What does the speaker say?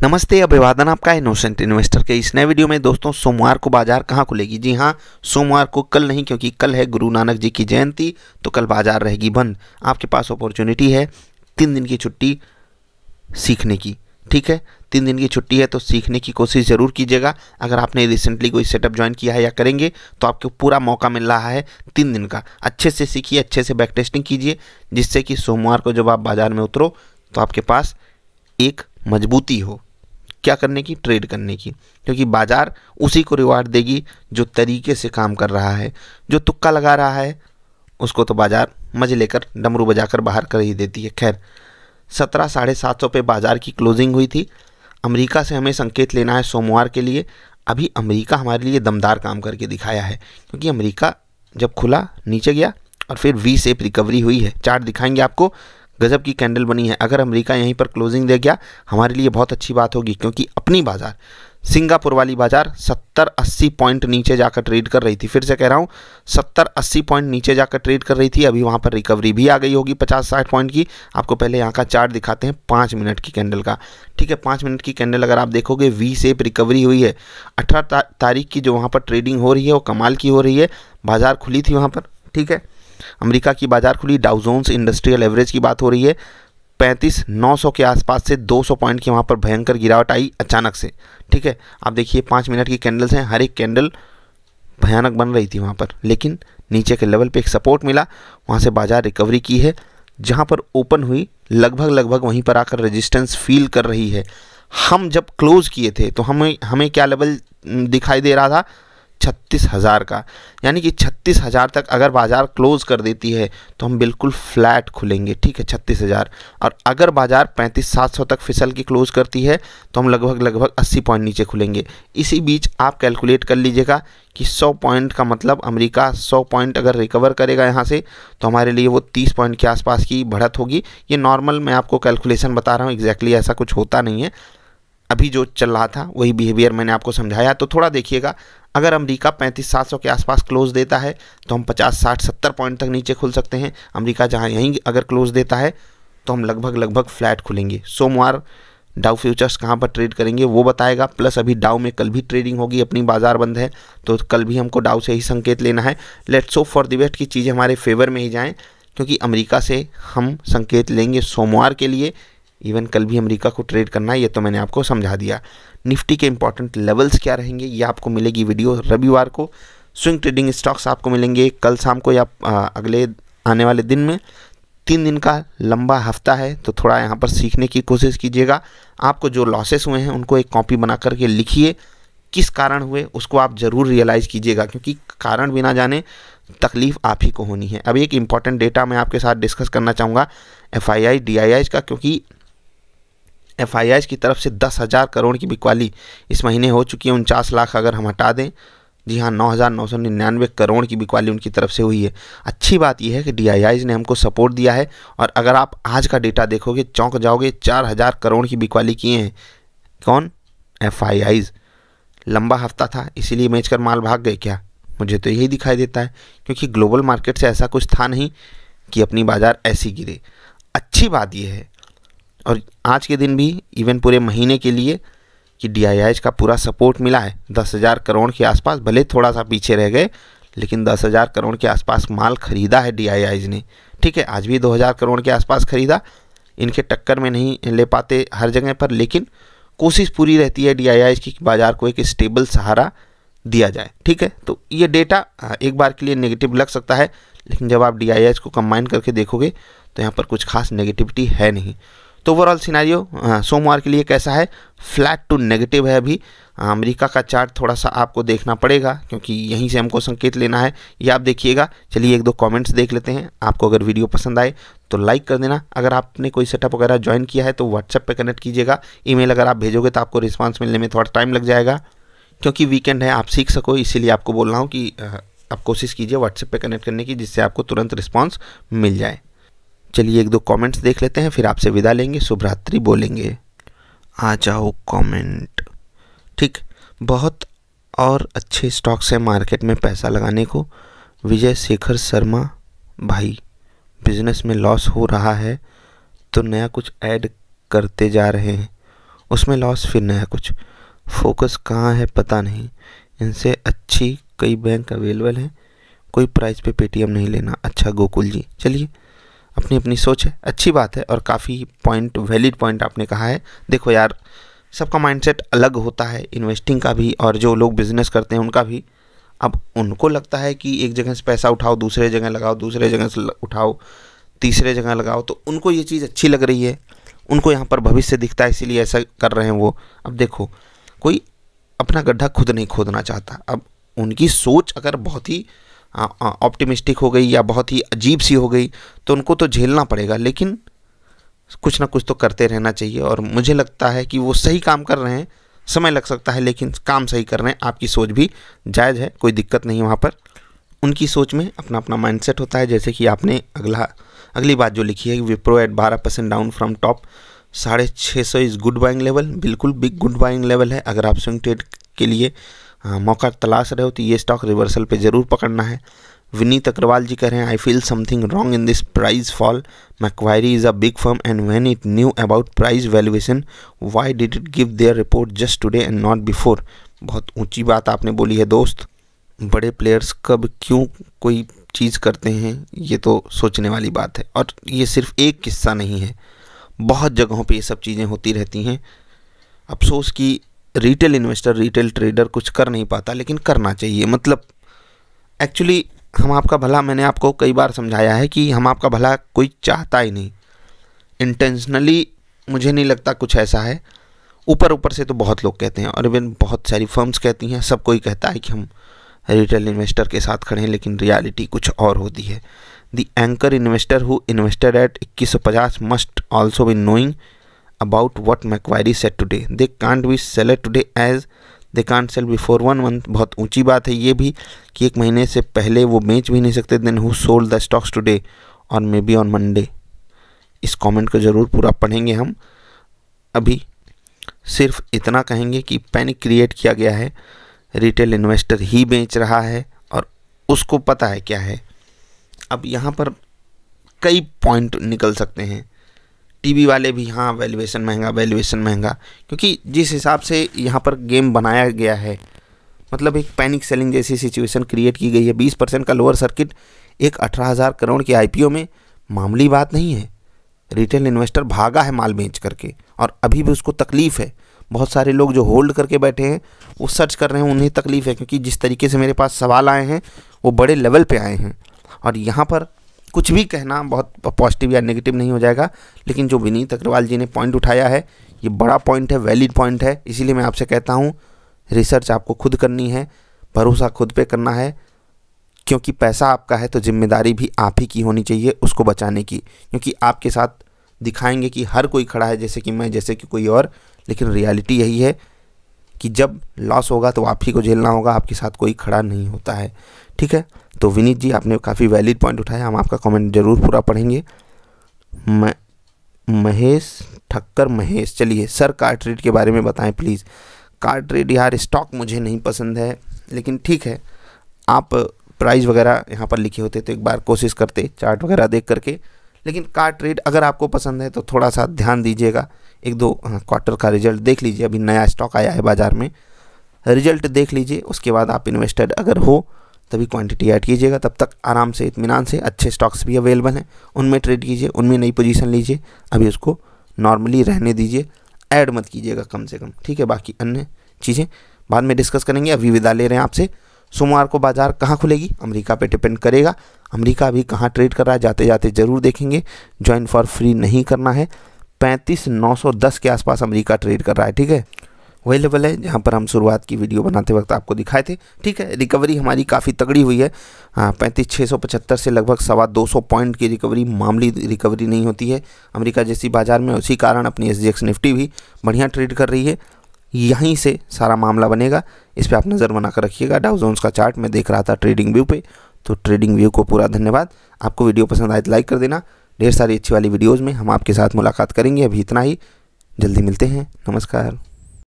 नमस्ते, अभिवादन आपका इनोसेंट इन्वेस्टर के इस नए वीडियो में। दोस्तों, सोमवार को बाजार कहाँ खुलेगी? जी हाँ, सोमवार को, कल नहीं, क्योंकि कल है गुरु नानक जी की जयंती, तो कल बाजार रहेगी बंद। आपके पास अपॉर्चुनिटी है 3 दिन की छुट्टी सीखने की। ठीक है, 3 दिन की छुट्टी है तो सीखने की कोशिश ज़रूर कीजिएगा। अगर आपने रिसेंटली कोई सेटअप ज्वाइन किया है या करेंगे तो आपको पूरा मौका मिल रहा है 3 दिन का। अच्छे से सीखिए, अच्छे से बैक टेस्टिंग कीजिए, जिससे कि सोमवार को जब आप बाज़ार में उतरो तो आपके पास एक मजबूती हो क्या करने की, ट्रेड करने की। क्योंकि बाजार उसी को रिवार्ड देगी जो तरीके से काम कर रहा है। जो तुक्का लगा रहा है उसको तो बाजार मजे लेकर डमरू बजाकर बाहर कर ही देती है। खैर, 17,750 पे बाजार की क्लोजिंग हुई थी। अमेरिका से हमें संकेत लेना है सोमवार के लिए। अभी अमेरिका हमारे लिए दमदार काम करके दिखाया है, क्योंकि अमेरिका जब खुला नीचे गया और फिर वी शेप रिकवरी हुई है। चार्ट दिखाएंगे आपको, गजब की कैंडल बनी है। अगर अमेरिका यहीं पर क्लोजिंग दे गया हमारे लिए बहुत अच्छी बात होगी, क्योंकि अपनी बाजार सिंगापुर वाली बाजार 70-80 पॉइंट नीचे जाकर ट्रेड कर रही थी। फिर से कह रहा हूँ, 70-80 पॉइंट नीचे जाकर ट्रेड कर रही थी। अभी वहाँ पर रिकवरी भी आ गई होगी 50-60 पॉइंट की। आपको पहले यहाँ का चार्ट दिखाते हैं 5 मिनट की कैंडल का। ठीक है, 5 मिनट की कैंडल अगर आप देखोगे, वी शेप रिकवरी हुई है। 18 तारीख की जो वहाँ पर ट्रेडिंग हो रही है वो कमाल की हो रही है। बाजार खुली थी वहाँ पर। ठीक है, अमेरिका की बाजार खुली। डाउ जोन्स इंडस्ट्रियल एवरेज की बात हो रही है, 35,900 के आसपास से 200 पॉइंट की वहाँ पर भयंकर गिरावट आई अचानक से। ठीक है, आप देखिए 5 मिनट की कैंडल्स हैं, हर एक कैंडल भयानक बन रही थी वहाँ पर, लेकिन नीचे के लेवल पे एक सपोर्ट मिला, वहाँ से बाजार रिकवरी की है। जहाँ पर ओपन हुई लगभग वहीं पर आकर रेजिस्टेंस फील कर रही है। हम जब क्लोज किए थे तो हमें क्या लेवल दिखाई दे रहा था? 36,000 का। यानी कि 36,000 तक अगर बाजार क्लोज कर देती है तो हम बिल्कुल फ्लैट खुलेंगे। ठीक है, 36,000। और अगर बाजार 35,700 तक फिसल की क्लोज करती है तो हम लगभग 80 पॉइंट नीचे खुलेंगे। इसी बीच आप कैलकुलेट कर लीजिएगा कि 100 पॉइंट का मतलब अमेरिका 100 पॉइंट अगर रिकवर करेगा यहाँ से तो हमारे लिए वो 30 पॉइंट के आसपास की बढ़त होगी। ये नॉर्मल मैं आपको कैलकुलेशन बता रहा हूँ, एग्जैक्टली ऐसा कुछ होता नहीं है। अभी जो चल रहा था वही बिहेवियर मैंने आपको समझाया, तो थोड़ा देखिएगा। अगर अमेरिका 35,700 के आसपास क्लोज देता है तो हम 50, 60, 70 पॉइंट तक नीचे खुल सकते हैं। अमेरिका जहां यहीं अगर क्लोज देता है तो हम लगभग फ्लैट खुलेंगे। सोमवार डाउ फ्यूचर्स कहां पर ट्रेड करेंगे वो बताएगा। प्लस अभी डाउ में कल भी ट्रेडिंग होगी, अपनी बाजार बंद है, तो कल भी हमको डाउ से ही संकेत लेना है। Let's hope for the best की चीज़ें हमारे फेवर में ही जाएँ, क्योंकि अमेरिका से हम संकेत लेंगे सोमवार के लिए। इवन कल भी अमेरिका को ट्रेड करना है, ये तो मैंने आपको समझा दिया। निफ्टी के इंपॉर्टेंट लेवल्स क्या रहेंगे ये आपको मिलेगी वीडियो रविवार को। स्विंग ट्रेडिंग स्टॉक्स आपको मिलेंगे कल शाम को या अगले आने वाले दिन में। 3 दिन का लंबा हफ्ता है, तो थोड़ा यहाँ पर सीखने की कोशिश कीजिएगा। आपको जो लॉसेस हुए हैं उनको एक कॉपी बना करके लिखिए, किस कारण हुए उसको आप ज़रूर रियलाइज़ कीजिएगा, क्योंकि कारण बिना जाने तकलीफ़ आप ही को होनी है। अब एक इम्पॉर्टेंट डेटा मैं आपके साथ डिस्कस करना चाहूँगा FII DIIs का, क्योंकि FIIs की तरफ से 10,000 करोड़ की बिकवाली इस महीने हो चुकी है। 49 लाख अगर हम हटा दें, जी हाँ, 9,999 करोड़ की बिकवाली उनकी तरफ से हुई है। अच्छी बात यह है कि DIIs ने हमको सपोर्ट दिया है, और अगर आप आज का डेटा देखोगे चौंक जाओगे। 4,000 करोड़ की बिकवाली किए हैं। कौन? FIIs। लंबा हफ्ता था इसीलिए बेचकर माल भाग गए क्या? मुझे तो यही दिखाई देता है, क्योंकि ग्लोबल मार्केट से ऐसा कुछ था नहीं कि अपनी बाजार ऐसी गिरे। अच्छी बात यह है, और आज के दिन भी इवन पूरे महीने के लिए, कि DIIs का पूरा सपोर्ट मिला है 10,000 करोड़ के आसपास। भले थोड़ा सा पीछे रह गए, लेकिन 10,000 करोड़ के आसपास माल खरीदा है DIIs ने। ठीक है, आज भी 2,000 करोड़ के आसपास खरीदा। इनके टक्कर में नहीं ले पाते हर जगह पर, लेकिन कोशिश पूरी रहती है DIIs की कि बाज़ार को एक स्टेबल सहारा दिया जाए। ठीक है, तो ये डेटा एक बार के लिए नेगेटिव लग सकता है, लेकिन जब आप DIIs को कंबाइन करके देखोगे तो यहाँ पर कुछ खास नेगेटिविटी है नहीं। तो ओवरऑल सिनेरियो सोमवार के लिए कैसा है? फ्लैट टू नेगेटिव है। अभी अमेरिका का चार्ट थोड़ा सा आपको देखना पड़ेगा, क्योंकि यहीं से हमको संकेत लेना है, ये आप देखिएगा। चलिए 1-2 कमेंट्स देख लेते हैं। आपको अगर वीडियो पसंद आए तो लाइक कर देना। अगर आपने कोई सेटअप वगैरह ज्वाइन किया है तो व्हाट्सएप पे कनेक्ट कीजिएगा। ईमेल अगर आप भेजोगे तो आपको रिस्पांस मिलने में थोड़ा टाइम लग जाएगा, क्योंकि वीकेंड है, आप सीख सको, इसीलिए आपको बोल रहा हूँ कि आप कोशिश कीजिए व्हाट्सएप पे कनेक्ट करने की, जिससे आपको तुरंत रिस्पॉन्स मिल जाए। चलिए 1-2 कमेंट्स देख लेते हैं, फिर आपसे विदा लेंगे, शुभ रात्रि बोलेंगे। आ जाओ कमेंट। ठीक, बहुत और अच्छे स्टॉक्स हैं मार्केट में पैसा लगाने को। विजय शेखर शर्मा भाई, बिजनेस में लॉस हो रहा है तो नया कुछ ऐड करते जा रहे हैं, उसमें लॉस, फिर नया कुछ। फोकस कहाँ है पता नहीं, इनसे अच्छी कई बैंक अवेलेबल हैं, कोई प्राइस पे पेटीएम नहीं लेना। अच्छा गोकुल जी, चलिए अपनी अपनी सोच है, अच्छी बात है और काफ़ी पॉइंट, वैलिड पॉइंट आपने कहा है। देखो यार, सबका माइंडसेट अलग होता है, इन्वेस्टिंग का भी और जो लोग बिजनेस करते हैं उनका भी। अब उनको लगता है कि एक जगह से पैसा उठाओ, दूसरे जगह लगाओ, दूसरे जगह से उठाओ, तीसरे जगह लगाओ, तो उनको ये चीज़ अच्छी लग रही है, उनको यहाँ पर भविष्य दिखता है, इसीलिए ऐसा कर रहे हैं वो। अब देखो, कोई अपना गड्ढा खुद नहीं खोदना चाहता। अब उनकी सोच अगर बहुत ही ऑप्टिमिस्टिक हो गई या बहुत ही अजीब सी हो गई तो उनको तो झेलना पड़ेगा, लेकिन कुछ ना कुछ तो करते रहना चाहिए। और मुझे लगता है कि वो सही काम कर रहे हैं, समय लग सकता है लेकिन काम सही कर रहे हैं। आपकी सोच भी जायज़ है, कोई दिक्कत नहीं है वहाँ पर। उनकी सोच में अपना अपना माइंडसेट होता है। जैसे कि आपने अगली बात जो लिखी है, Wipro at 12% down from top 650 is good buying level. बिल्कुल बिग गुड बाइंग लेवल है। अगर आप स्विंग ट्रेड के लिए मौका तलाश रहे हो तो ये स्टॉक रिवर्सल पे ज़रूर पकड़ना है। विनीत अग्रवाल जी कह रहे हैं, I feel something wrong in this price fall. Macquarie is a big firm and when it knew about price valuation why did it give their report just today and not before. बहुत ऊंची बात आपने बोली है दोस्त। बड़े players कब क्यों कोई चीज़ करते हैं, ये तो सोचने वाली बात है। और ये सिर्फ एक किस्सा नहीं है, बहुत जगहों पे ये सब चीज़ें होती रहती हैं। अफसोस कि रिटेल इन्वेस्टर, रिटेल ट्रेडर कुछ कर नहीं पाता, लेकिन करना चाहिए। मतलब एक्चुअली हम आपका भला, मैंने आपको कई बार समझाया है कि हम आपका भला कोई चाहता ही नहीं, इंटेंशनली मुझे नहीं लगता कुछ ऐसा है। ऊपर ऊपर से तो बहुत लोग कहते हैं और इवन बहुत सारी फर्म्स कहती हैं, सब कोई कहता है कि हम रिटेल इन्वेस्टर के साथ खड़े हैं, लेकिन रियलिटी कुछ और होती है। The anchor investor who invested at 2150 must also be knowing about what Macquarie said today. They can't be sell today as they can't sell before 1 month. बहुत ऊंची बात है ये भी कि एक महीने से पहले वो बेच भी नहीं सकते। Then who sold the stocks today और मे बी ऑन मंडे। इस कमेंट को ज़रूर पूरा पढ़ेंगे हम। अभी सिर्फ इतना कहेंगे कि पैनिक क्रिएट किया गया है, रिटेल इन्वेस्टर ही बेच रहा है और उसको पता है क्या है। अब यहाँ पर कई पॉइंट निकल सकते हैं। टीवी वाले भी, हाँ वैल्यूएशन महंगा, वैल्यूएशन महंगा, क्योंकि जिस हिसाब से यहाँ पर गेम बनाया गया है, मतलब एक पैनिक सेलिंग जैसी सिचुएशन क्रिएट की गई है। 20% का लोअर सर्किट एक 18,000 करोड़ के आईपीओ में मामूली बात नहीं है। रिटेल इन्वेस्टर भागा है माल बेच करके और अभी भी उसको तकलीफ़ है। बहुत सारे लोग जो होल्ड करके बैठे हैं वो सर्च कर रहे हैं, उन्हें तकलीफ़ है, क्योंकि जिस तरीके से मेरे पास सवाल आए हैं वो बड़े लेवल पे आए हैं। और यहाँ पर कुछ भी कहना बहुत पॉजिटिव या नेगेटिव नहीं हो जाएगा, लेकिन जो विनीत अग्रवाल जी ने पॉइंट उठाया है ये बड़ा पॉइंट है, वैलिड पॉइंट है। इसीलिए मैं आपसे कहता हूँ रिसर्च आपको खुद करनी है, भरोसा खुद पे करना है, क्योंकि पैसा आपका है तो जिम्मेदारी भी आप ही की होनी चाहिए उसको बचाने की। क्योंकि आपके साथ दिखाएंगे कि हर कोई खड़ा है, जैसे कि मैं, जैसे कि कोई और, लेकिन रियलिटी यही है कि जब लॉस होगा तो आप ही को झेलना होगा, आपके साथ कोई खड़ा नहीं होता है। ठीक है, तो विनीत जी आपने काफ़ी वैलिड पॉइंट उठाया, हम आपका कमेंट ज़रूर पूरा पढ़ेंगे। महेश ठक्कर महेश, चलिए सर कार ट्रेड के बारे में बताएं प्लीज़। कार ट्रेड यार स्टॉक मुझे नहीं पसंद है, लेकिन ठीक है आप प्राइस वगैरह यहाँ पर लिखे होते तो एक बार कोशिश करते चार्ट वगैरह देख करके। लेकिन कार ट्रेड अगर आपको पसंद है तो थोड़ा सा ध्यान दीजिएगा, 1-2 क्वार्टर का रिजल्ट देख लीजिए। अभी नया स्टॉक आया है बाज़ार में, रिजल्ट देख लीजिए, उसके बाद आप इन्वेस्टेड अगर हो तभी क्वांटिटी ऐड कीजिएगा। तब तक आराम से इत्मीनान से अच्छे स्टॉक्स भी अवेलेबल हैं, उनमें ट्रेड कीजिए, उनमें नई पोजीशन लीजिए। अभी उसको नॉर्मली रहने दीजिए, ऐड मत कीजिएगा कम से कम। ठीक है, बाकी अन्य चीज़ें बाद में डिस्कस करेंगे। अभी विदा ले रहे हैं आपसे। सोमवार को बाजार कहाँ खुलेगी अमेरिका पे डिपेंड करेगा। अमेरिका अभी कहाँ ट्रेड कर रहा है जाते जाते ज़रूर देखेंगे। ज्वाइन फॉर फ्री नहीं करना है। 35,910 के आसपास अमेरिका ट्रेड कर रहा है। ठीक है, वही लेवल है जहाँ पर हम शुरुआत की वीडियो बनाते वक्त आपको दिखाए थे। ठीक है, रिकवरी हमारी काफ़ी तगड़ी हुई है। 35,675 से लगभग 225 पॉइंट की रिकवरी मामूली रिकवरी नहीं होती है अमेरिका जैसी बाज़ार में। उसी कारण अपनी SGX निफ्टी भी बढ़िया ट्रेड कर रही है। यहीं से सारा मामला बनेगा, इस पर आप नज़र बना कर रखिएगा। डाउ जोन्स का चार्ट मैं देख रहा था ट्रेडिंग व्यू पे, तो ट्रेडिंग व्यू को पूरा धन्यवाद। आपको वीडियो पसंद आए तो लाइक कर देना। ढेर सारी अच्छी वाली वीडियोज़ में हम आपके साथ मुलाकात करेंगे। अभी इतना ही, जल्दी मिलते हैं, नमस्कार।